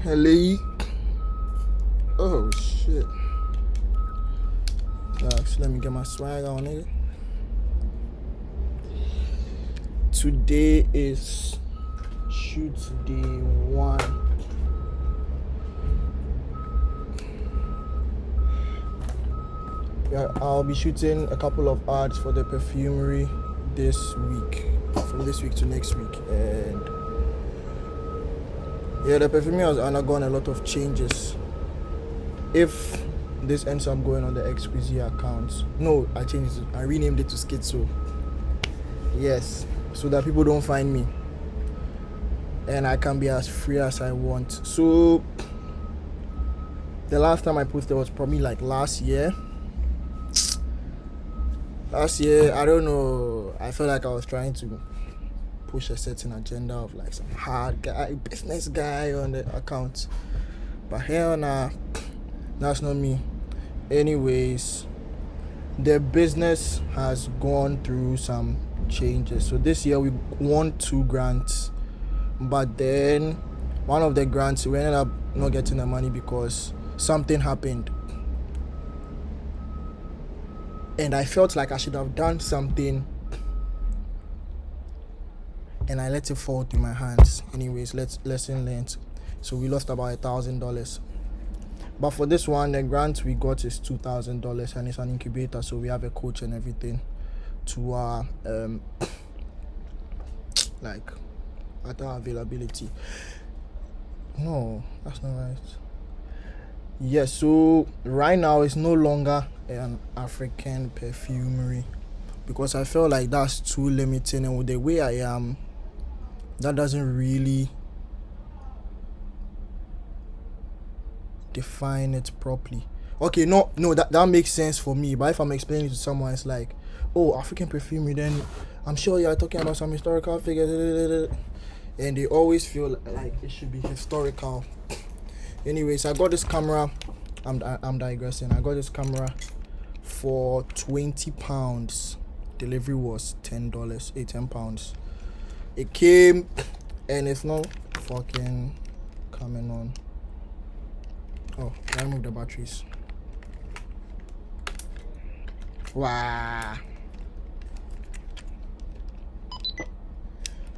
Hello. Oh shit. Let me get my swag on, nigga. Today is shoot day 1. Yeah, I'll be shooting a couple of ads for the perfumery this week, from this week to next week, and yeah, the perfumery has undergone a lot of changes. If this ends up going on the Exquisite account, no, I changed it. I renamed it to Schizo. Yes, so that people don't find me, and I can be as free as I want. So the last time I posted was probably like last year. I don't know, I felt like I was trying to push a certain agenda of like some hard guy, business guy on the account, but hell nah, that's not me. Anyways, the business has gone through some changes. So this year we won 2 grants, but then one of the grants we ended up not getting the money because something happened, and I felt like I should have done something, and I let it fall through my hands. Anyways, lesson learned. So we lost about $1,000. But for this one, the grant we got is $2,000, and it's an incubator, so we have a coach and everything to our like at our availability. No, that's not right. Yes, so right now it's no longer an African perfumery because I felt like that's too limiting, and with the way I am, that doesn't really define it properly. Okay, no, that makes sense for me, but if I'm explaining it to someone, it's like, oh, African perfumery, then I'm sure you're talking about some historical figures, and they always feel like it should be historical. Anyways, I got this camera. I'm digressing. I got this camera for £20. Delivery was $10, £10. It came, and it's not fucking coming on. Oh, I removed the batteries. Wow.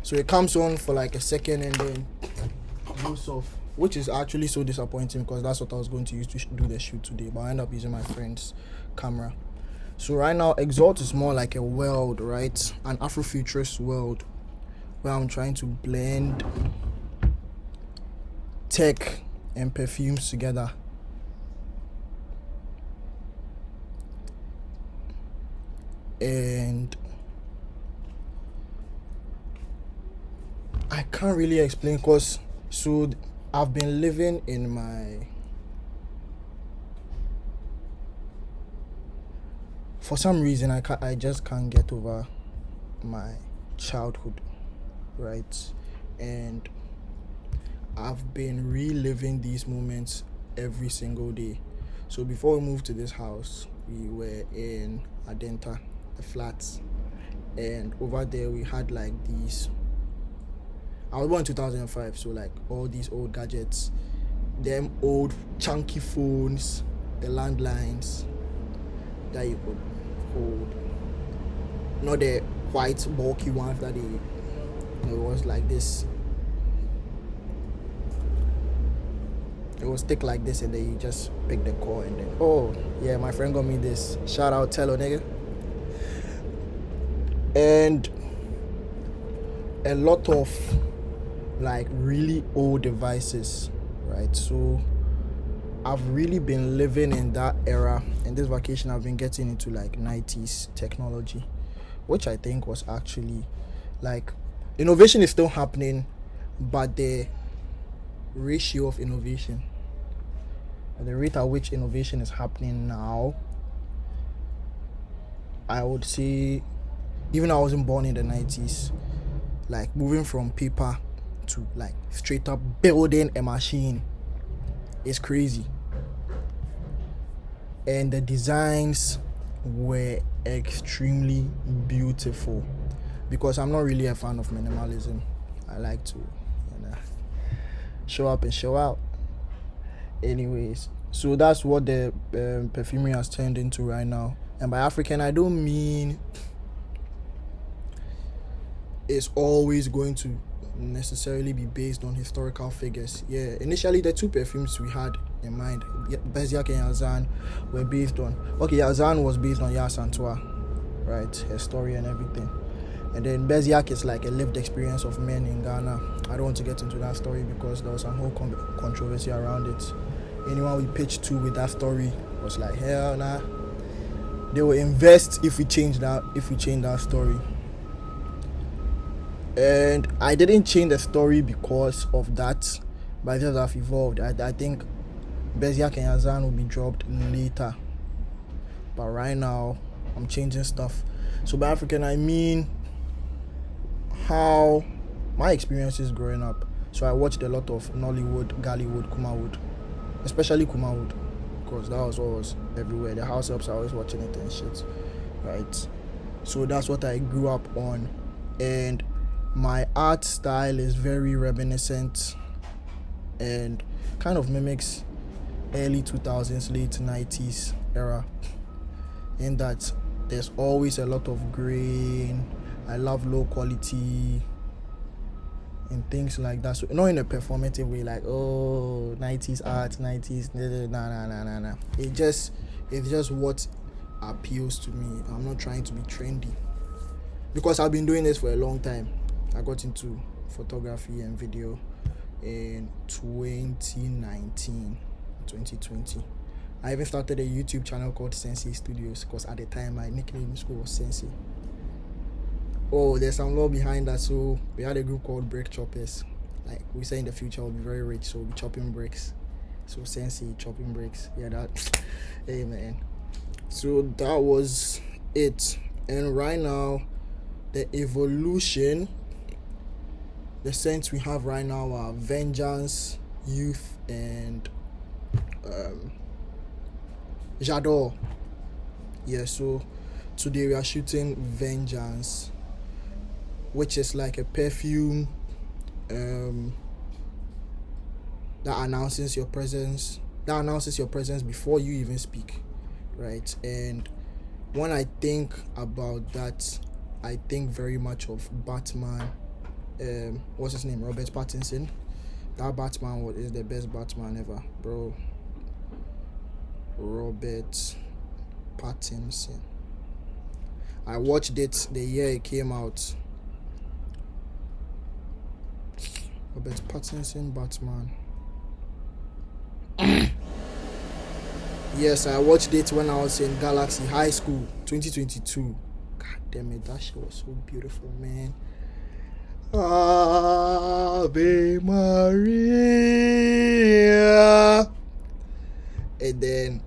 So it comes on for like a second and then goes off, which is actually so disappointing because that's what I was going to use to do the shoot today, but I ended up using my friend's camera. So right now, Exalt is more like a world, right? An Afrofuturist world where I'm trying to blend tech and perfumes together. And I can't really explain because so I've been living in my, for some reason I just can't get over my childhood, right? And I've been reliving these moments every single day. So before we moved to this house, we were in Adenta, the flats, and over there we had like these, I was born in 2005, so like all these old gadgets, them old chunky phones, the landlines that you could hold, not the white bulky ones that it was like this. It was thick like this, and then you just pick the core, and then, oh yeah, my friend got me this. Shout out Tello, nigga. And a lot of like really old devices, right? So I've really been living in that era, and this vacation I've been getting into like 90s technology, which I think was actually like, innovation is still happening, but the ratio of innovation, the rate at which innovation is happening now, I would say, even I wasn't born in the 90s, like moving from paper to like straight up building a machine is crazy. And the designs were extremely beautiful because I'm not really a fan of minimalism. I like to show up and show out. Anyways, so that's what the perfumery has turned into right now. And by African, I don't mean it's always going to necessarily be based on historical figures. Yeah, initially the two perfumes we had in mind, Beziak and Yazan, were based on, Yazan was based on Yaa Asantewaa, right, her story and everything. And then Beziak is like a lived experience of men in Ghana. I don't want to get into that story because there was some whole controversy around it. Anyone we pitched to with that story was like, hell nah. They will invest if we change that story. And I didn't change the story because of that, but as I've evolved, I think Beziak and Yazan will be dropped later. But right now, I'm changing stuff. So by African, I mean how my experiences growing up. So I watched a lot of Nollywood, Gallywood, Kumawood, especially Kumawood, because that was what was everywhere. The house helps, I was watching it and shit, right? So that's what I grew up on, and my art style is very reminiscent and kind of mimics early 2000s, late 90s era, in that there's always a lot of grain. I love low quality and things like that. So not in a performative way, like 90s art, 90s. Nah. It's just what appeals to me. I'm not trying to be trendy because I've been doing this for a long time. I got into photography and video in 2019, 2020. I even started a YouTube channel called Sensei Studios because at the time my nickname in school was Sensei. There's some law behind that. So we had a group called Brick Choppers. Like we say in the future we'll be very rich, so we'll be chopping bricks. So Sensei chopping bricks. Yeah, that. Hey man. So that was it. And right now, the evolution, the scents we have right now are Vengeance, Youth, and J'adore. Yeah, so today we are shooting Vengeance, which is like a perfume that announces your presence before you even speak, right? And when I think about that, I think very much of Batman. What's his name? Robert Pattinson. That Batman is the best Batman ever, bro. Robert Pattinson. I watched it the year it came out. Robert Pattinson, Batman. Yes, I watched it when I was in Galaxy High School, 2022. God damn it, that shit was so beautiful, man. Ave Maria. And then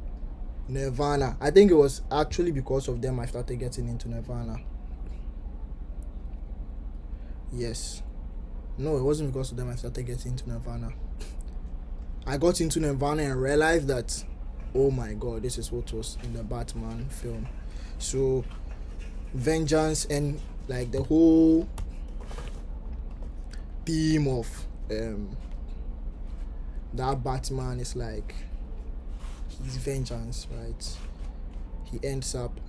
Nirvana. I think it was actually because of them I started getting into Nirvana. Yes. No, it wasn't because of them I started getting into Nirvana. I got into Nirvana and realized that, oh my god, this is what was in the Batman film. So, Vengeance and like the whole theme of that Batman is like his vengeance, right? He ends up,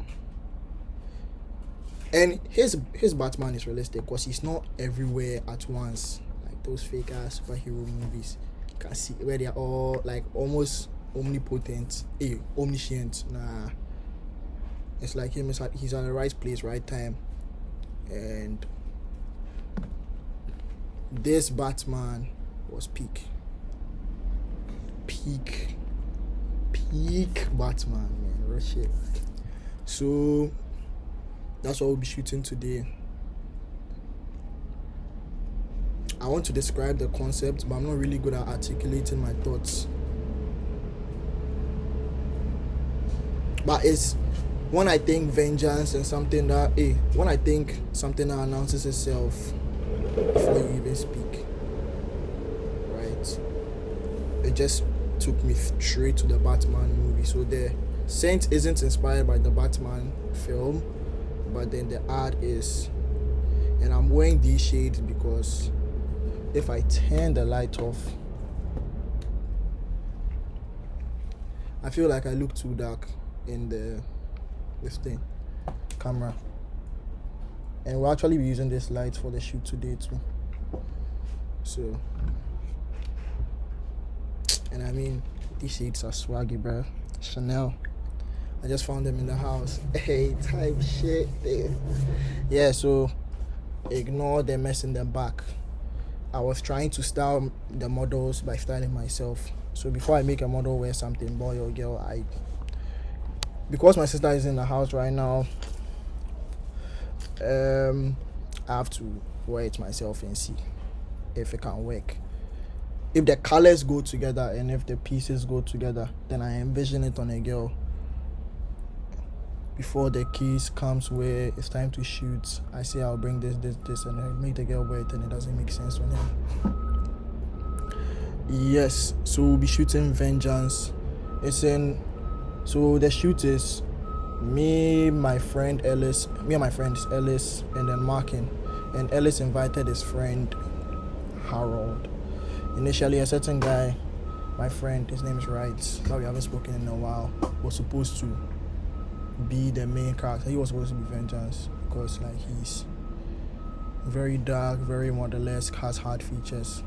and his Batman is realistic because he's not everywhere at once like those fake ass superhero movies. You can see where they are all like almost omnipotent, omniscient. Nah, it's like he's at the right place, right time. And this Batman was peak Batman, man. Real shit. So that's what we'll be shooting today. I want to describe the concept, but I'm not really good at articulating my thoughts. But it's when I think vengeance and something that when I think something that announces itself before you even speak, right? It just took me straight to the Batman movie. So the scent isn't inspired by the Batman film, but then the art is. And I'm wearing these shades because if I turn the light off, I feel like I look too dark in this thing camera, and we'll actually be using this light for the shoot today too. So, and I mean, these shades are swaggy, bro. Chanel. I just found them in the house. Hey, type shit. Yeah, so ignore the mess in the back. I was trying to style the models by styling myself. So before I make a model wear something, boy or girl, because my sister is in the house right now, I have to wear it myself and see if it can work. If the colors go together and if the pieces go together, then I envision it on a girl. Before the case comes where it's time to shoot, I say I'll bring this, and I make the girl wear it, and it doesn't make sense on him. Yes, so we'll be shooting Vengeance. So the shoot is me and my friend Ellis, and then Markin. And Ellis invited his friend Harold. Initially, a certain guy, my friend, his name is Wright, but we haven't spoken in a while, was supposed to be the main character. He was supposed to be Vengeance because like he's very dark, very modelesque, has hard features.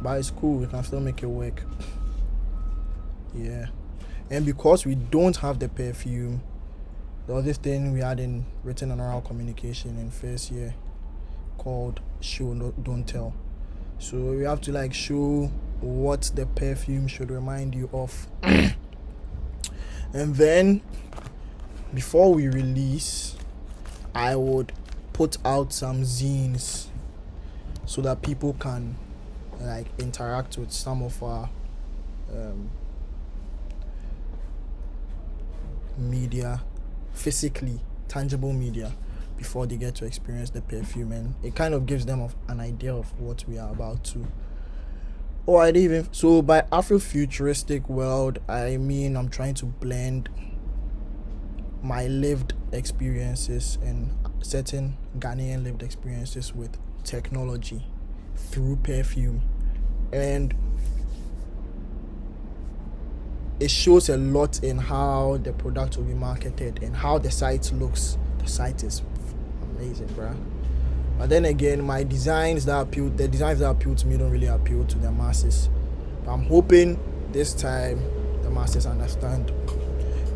But it's cool, we can still make it work. Yeah. And because we don't have the perfume, there was this thing we had in written and oral communication in first year called show don't tell. So we have to like show what the perfume should remind you of. And then before we release, I would put out some zines so that people can like interact with some of our media, physically tangible media, before they get to experience the perfume, and it kind of gives them an idea of what we are about to. So by Afrofuturistic world, I mean I'm trying to blend my lived experiences and certain Ghanaian lived experiences with technology through perfume, and it shows a lot in how the product will be marketed and how the site looks. The site is amazing, bruh. But then again, the designs that appeal to me don't really appeal to the masses. But I'm hoping this time the masses understand.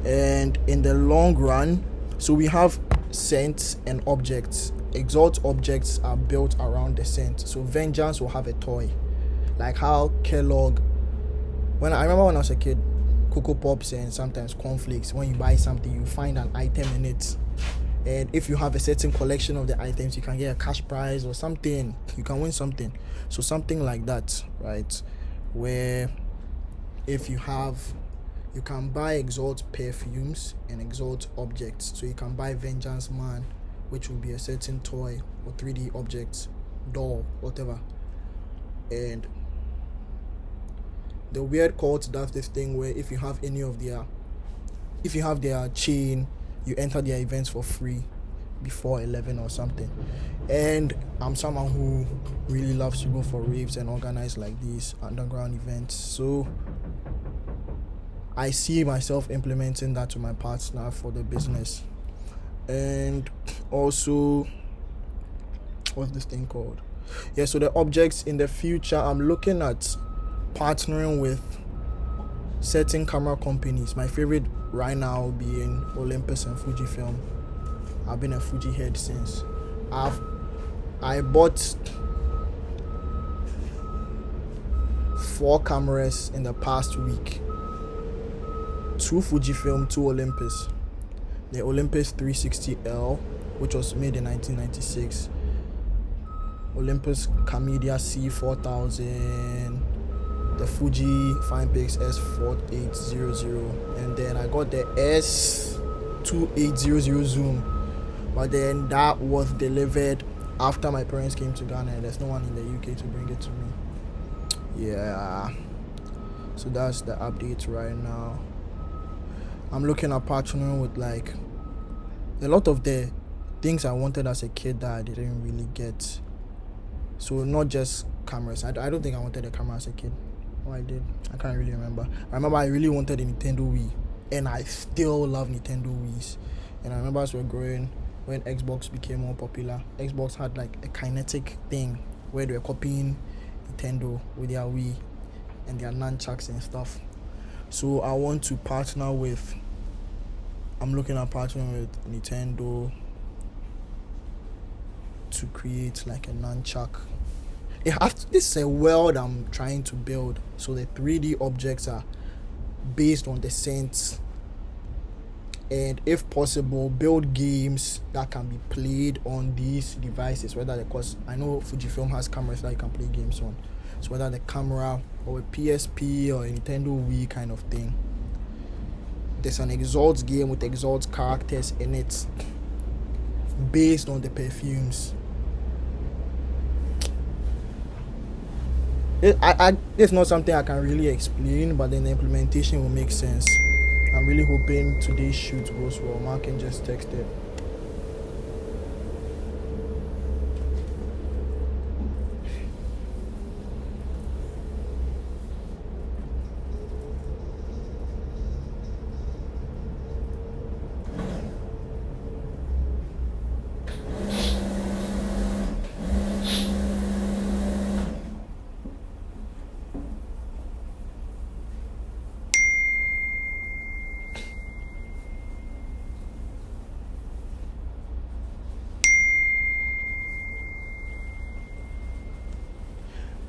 And in the long run, so we have scents and objects. Exalt objects are built around the scent. So Vengeance will have a toy, like how Kellogg. I remember when I was a kid, Cocoa Pops and sometimes cornflakes. When you buy something, you find an item in it, and if you have a certain collection of the items, you can get a cash prize or something. You can win something. So something like that, right? Where if you can buy Exalt perfumes and Exalt objects. So you can buy Vengeance Man, which will be a certain toy or 3D objects, doll, whatever. And the weird cult does this thing where if you have their chain, you enter their events for free before 11 or something. And I'm someone who really loves to go for raves and organize like these underground events. So I see myself implementing that to my partner for the business. And also, what's this thing called? Yeah, so the objects in the future, I'm looking at partnering with certain camera companies. My favorite right now being Olympus and Fujifilm. I've been a Fuji head since. I bought 4 cameras in the past week. 2 Fujifilm, 2 Olympus. The Olympus 360L, which was made in 1996. Olympus Camedia C4000. The Fuji FinePix S4800, and then I got the S2800 zoom, but then that was delivered after my parents came to Ghana, and there's no one in the UK to bring it to me. Yeah, so that's the update right now. I'm looking at partnering with like a lot of the things I wanted as a kid that I didn't really get. So not just cameras. I don't think I wanted a camera as a kid. Oh, I did. I can't really remember. I remember I really wanted a Nintendo Wii, and I still love Nintendo Wiis. And I remember as we were growing, when Xbox became more popular, Xbox had like a kinetic thing where they were copying Nintendo with their Wii and their nunchucks and stuff. So I want to partner with. I'm looking at partnering with Nintendo to create like a nunchuck. This is a world I'm trying to build, so the 3D objects are based on the sense, and if possible build games that can be played on these devices, whether because I know Fujifilm has cameras that you can play games on, so whether the camera or a PSP or a Nintendo Wii kind of thing. There's an Exalt game with Exalt characters in it based on the perfumes. It's not something I can really explain, but then the implementation will make sense. I'm really hoping today's shoot goes well. Mark can just text it.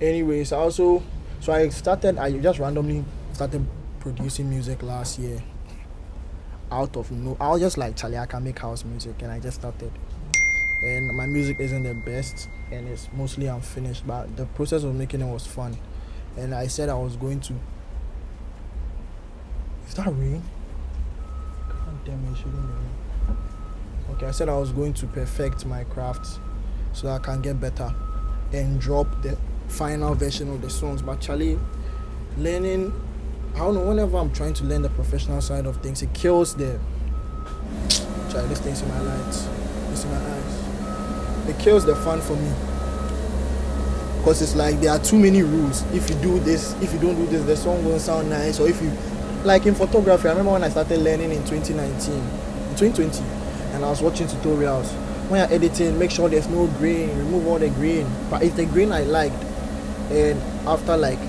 Anyways, I just randomly started producing music last year. Out of no, I was just like, Charlie, I can make house music, and I just started. And my music isn't the best, and it's mostly unfinished, but the process of making it was fun. And I said I was going to. Is that rain? God damn it, shouldn't be rain. Okay, I said I was going to perfect my craft so that I can get better and drop the final version of the songs. But Charlie, learning, I don't know, whenever I'm trying to learn the professional side of things, it kills the Charlie, this thing's in my lights, this in my eyes. It kills the fun for me. Because it's like there are too many rules. If you do this, if you don't do this, the song won't sound nice. Or if you, like in photography, I remember when I started learning in 2020, and I was watching tutorials. When you're editing, make sure there's no grain, remove all the grain. But it's the grain I liked. And after like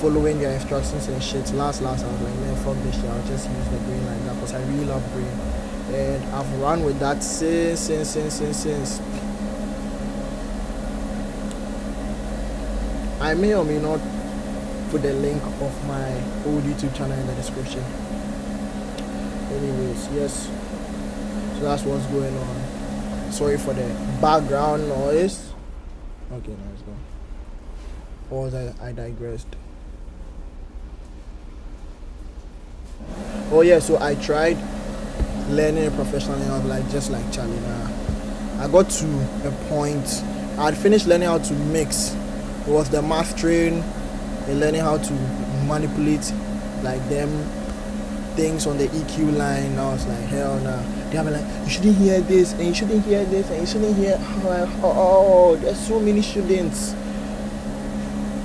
following their instructions and shit, last I was like, man, fuck this shit, I'll just use the grain like that because I really love grain. And I've run with that since. I may or may not put the link of my old YouTube channel in the description. Anyways, yes. So that's what's going on. Sorry for the background noise. Okay, now let's go. Or was I digressed. Oh yeah, so I tried learning it professionally, and I was like, just like Charlie, nah. I got to a point, I'd finished learning how to mix. It was the mastering and learning how to manipulate like them things on the EQ line. I was like, hell nah. They have like, you shouldn't hear this, and you shouldn't hear this, and you shouldn't hear. Oh, there's so many shouldn'ts.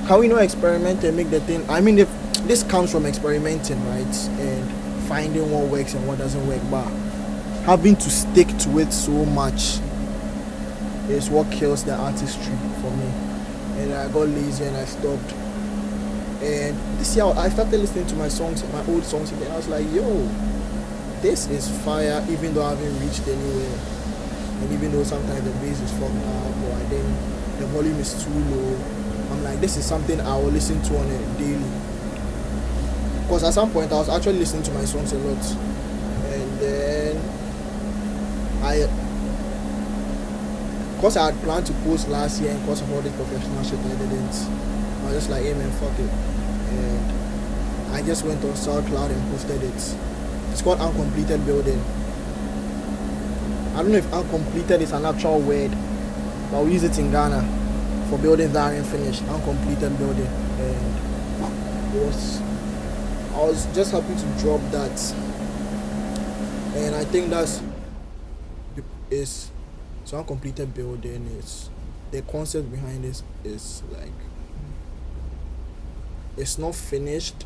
Can we not experiment and make the thing? I mean, if this comes from experimenting, right, and finding what works and what doesn't work, but having to stick to it so much is what kills the artistry for me. And I got lazy and I stopped. And this year I started listening to my songs, my old songs again. I was like, yo, this is fire, even though I haven't reached anywhere. And even though sometimes the bass is fucked up, or then the volume is too low, I'm like, this is something I will listen to on a daily. Because at some point I was actually listening to my songs a lot. And then because I had planned to post last year, and because of all this professional shit I didn't, I was just like, hey man, fuck it. And I just went on SoundCloud and posted it. It's called Uncompleted Building. I don't know if uncompleted is an actual word, but we use it in Ghana for buildings that aren't finished. Uncompleted building. And I was just happy to drop that. And I think so uncompleted building is, the concept behind this is like, it's not finished,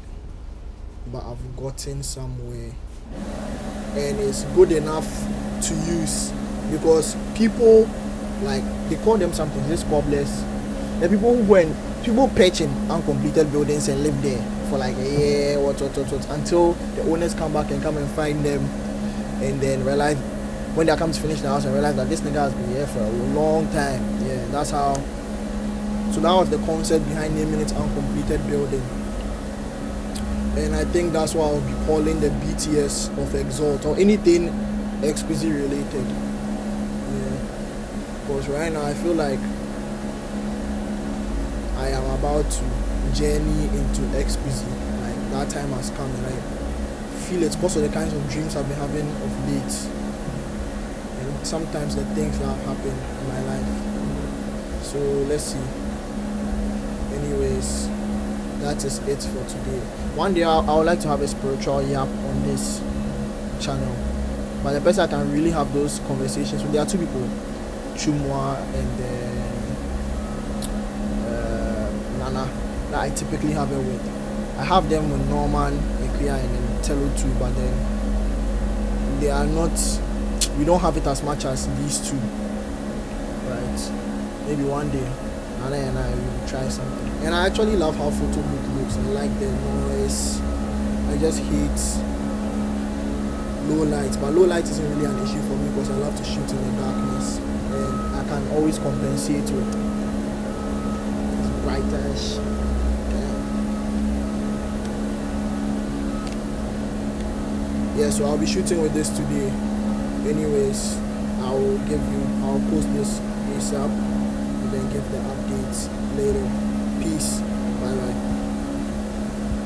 but I've gotten somewhere, and it's good enough to use, because people, like, they call them something, this cobblers. The people who go and people pitch in uncompleted buildings and live there for like a year, what, until the owners come back and come and find them, and then realize when they come to finish the house and realize that this nigga has been here for a long time. Yeah, that's how. So that was the concept behind naming it uncompleted building. And I think that's why I'll be calling the BTS of Exalt, or anything Exquisite related. Yeah. Because right now I feel like I am about to journey into Exquisite. Like, that time has come, and I feel it's because of the kinds of dreams I've been having of late. And sometimes the things that have happened in my life. So let's see. Anyways, that is it for today. One day I would like to have a spiritual yap on this channel, but the person I can really have those conversations with, there are two people, Chumwa and then Nana, that I typically have it with. I have them with Norman, Ekia, and then Telo too, but then they are not, we don't have it as much as these two, right? Maybe one day Nana and I will try something. And I actually love how photo booth looks. I like the noise. I just hate low light, but low light isn't really an issue for me because I love to shoot in the darkness, and I can always compensate with brightish. Yeah, so I'll be shooting with this today. Anyways, I'll post this ASAP and then give the updates later.